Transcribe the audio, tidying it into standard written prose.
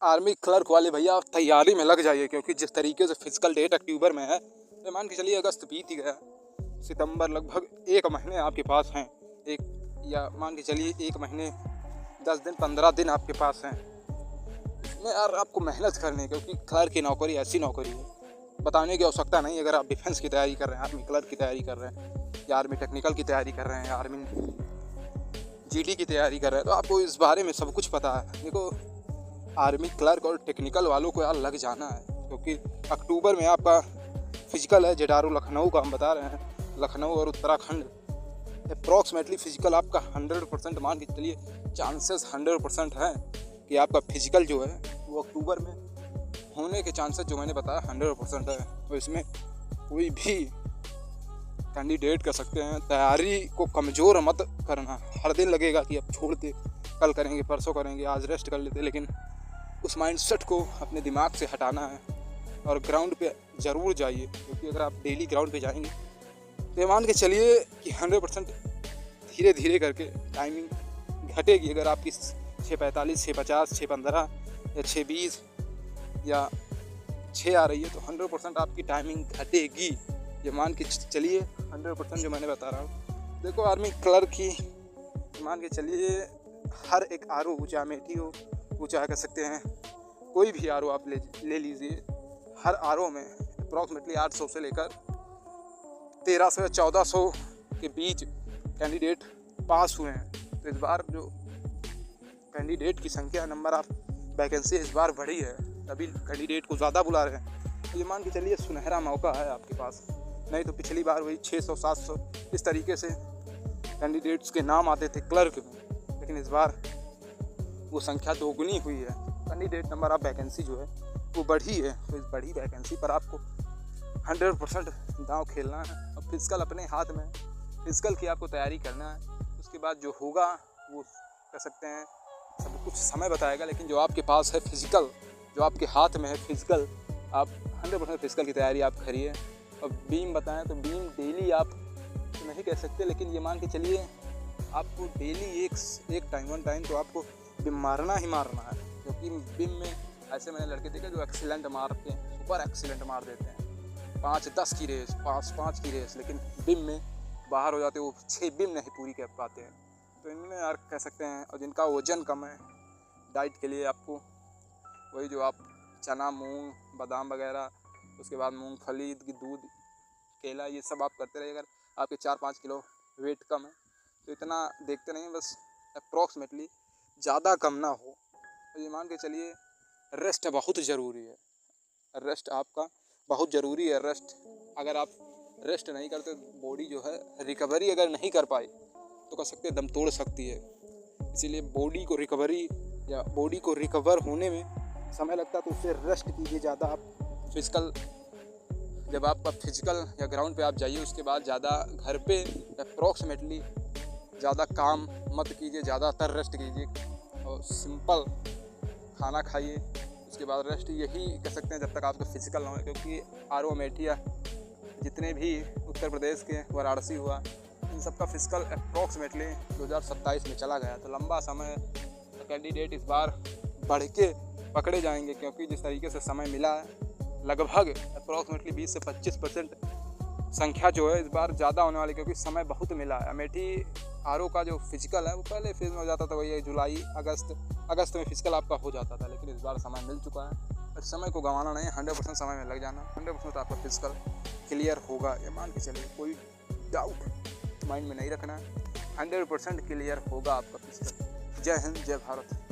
Army clerk वाले भैया तैयारी में लग जाइए, क्योंकि जिस तरीके से फिजिकल डेट अक्टूबर में है, तो मान के चलिए अगस्त बीत ही गया, सितंबर लगभग 1 महीने आपके पास हैं, या मान के चलिए 1 महीने 10 दिन 15 दिन आपके पास हैं। इसमें यार आपको मेहनत करनी है, क्योंकि क्लर्क की नौकरी ऐसी नौकरी है, बताने की आवश्यकता नहीं। अगर आप डिफेंस की तैयारी कर रहे हैं, आर्मी क्लर्क की तैयारी कर रहे हैं, या आर्मी टेक्निकल की तैयारी कर रहे हैं, या आर्मी जीडी की तैयारी कर रहे हैं, तो आपको इस बारे में सब कुछ पता है। देखो, आर्मी क्लर्क और टेक्निकल वालों को यार लग जाना है, क्योंकि अक्टूबर में आपका फिजिकल है। जटारू लखनऊ का हम बता रहे हैं, लखनऊ और उत्तराखंड अप्रॉक्सीमेटली फिजिकल आपका 100% मान के चलिए, चांसेस 100% हैं कि आपका फिजिकल जो है वो अक्टूबर में होने के चांसेस जो मैंने बताया 100% है। तो इसमें कोई भी कैंडिडेट कर सकते हैं। तैयारी को कमज़ोर मत करना। हर दिन लगेगा कि अब छोड़ दे, कल करेंगे, परसों करेंगे, आज रेस्ट कर लेते, लेकिन उस माइंडसेट को अपने दिमाग से हटाना है और ग्राउंड पे ज़रूर जाइए। क्योंकि अगर आप डेली ग्राउंड पे जाएंगे तो मान के चलिए कि 100% धीरे धीरे करके टाइमिंग घटेगी। अगर आपकी 6:45, 6:50, 6:15 या 6:20 या 6 आ रही है, तो 100% आपकी टाइमिंग घटेगी। ये मान के चलिए 100% जो मैंने बता रहा हूँ। देखो, आर्मी क्लर्क की मान के चलिए हर एक आरओ, चाहे अमेठी हो, वो चाहे कह सकते हैं कोई भी आरओ आप ले लीजिए, हर आरओ में अप्रॉक्सीमेटली 800 से लेकर 1300 या 1400 के बीच कैंडिडेट पास हुए हैं। तो इस बार जो कैंडिडेट की संख्या, नंबर ऑफ वैकेंसी इस बार बढ़ी है, तभी कैंडिडेट को ज़्यादा बुला रहे हैं। तो ये मान के चलिए सुनहरा मौका है आपके पास। नहीं तो पिछली बार वही 600 700 इस तरीके से कैंडिडेट्स के नाम आते थे क्लर्क में, लेकिन इस बार वो संख्या दोगुनी हुई है। कैंडिडेट नंबर ऑफ वैकेंसी जो है वो बढ़ी है। तो इस बढ़ी वैकेंसी पर आपको 100% दांव खेलना है और फिजिकल अपने हाथ में, फिजिकल की आपको तैयारी करना है। उसके बाद जो होगा वो कह सकते हैं सब कुछ समय बताएगा, लेकिन जो आपके पास है फिजिकल, जो आपके हाथ में है फिजिकल, आप 100% फिजिकल की तैयारी आप करिए। और बीम बताएं तो बीम डेली आप तो नहीं कह सकते, लेकिन ये मान के चलिए आपको डेली एक टाइम वन टाइम तो आपको बीम मारना ही मारना है। क्योंकि बीम में ऐसे मैंने लड़के देखे जो एक्सीलेंट मारते हैं, सुपर एक्सीलेंट मार देते हैं, 5-10 की रेस, 5-5 की रेस, लेकिन बीम में बाहर हो जाते हैं, वो 6 बीम नहीं पूरी कर पाते हैं। तो इनमें यार कह सकते हैं, और जिनका वजन कम है, डाइट के लिए आपको वही जो आप चना, मूंग, बादाम वगैरह, उसके बाद मूंगफली, दूध, केला, ये सब आप करते रहिए। अगर आपके 4-5 किलो वेट कम है तो इतना देखते नहीं, बस अप्रॉक्सीमेटली ज़्यादा कम ना हो। तो ये मान के चलिए रेस्ट बहुत ज़रूरी है। रेस्ट आपका बहुत ज़रूरी है। रेस्ट अगर आप रेस्ट नहीं करते, बॉडी जो है रिकवरी अगर नहीं कर पाई तो कह सकते दम तोड़ सकती है। इसीलिए बॉडी को रिकवरी या बॉडी को रिकवर होने में समय लगता है, तो उससे रेस्ट कीजिए ज़्यादा। आप फिजिकल, जब आपका फिजिकल या ग्राउंड पे आप जाइए, उसके बाद ज़्यादा घर पे अप्रॉक्सीमेटली ज़्यादा काम मत कीजिए, ज़्यादातर रेस्ट कीजिए और सिंपल खाना खाइए। उसके बाद रेस्ट, यही कह सकते हैं जब तक आपका फिजिकल ना हो। क्योंकि आरओ, अमेठी, जितने भी उत्तर प्रदेश के वाराणसी हुआ, इन सबका फिजिकल अप्रॉक्सीमेटली 2027 में चला गया। तो लंबा समय तो कैंडिडेट इस बार बढ़ के पकड़े जाएंगे, क्योंकि जिस तरीके से समय मिला है, लगभग अप्रॉक्सीमेटली 20 से 25% संख्या जो है इस बार ज़्यादा होने वाली, क्योंकि समय बहुत मिला है। अमेठी आरओ का जो फिजिकल है वो पहले फेज में हो जाता था, वही जुलाई अगस्त में फिजिकल आपका हो जाता था, लेकिन इस बार समय मिल चुका है। इस समय को गंवाना नहीं, 100% समय में लग जाना, 100% आपका फिजिकल क्लियर होगा। ये मान के चलिए, कोई डाउट माइंड में नहीं रखना है, 100% क्लियर होगा आपका फिजिकल। जय हिंद, जय भारत।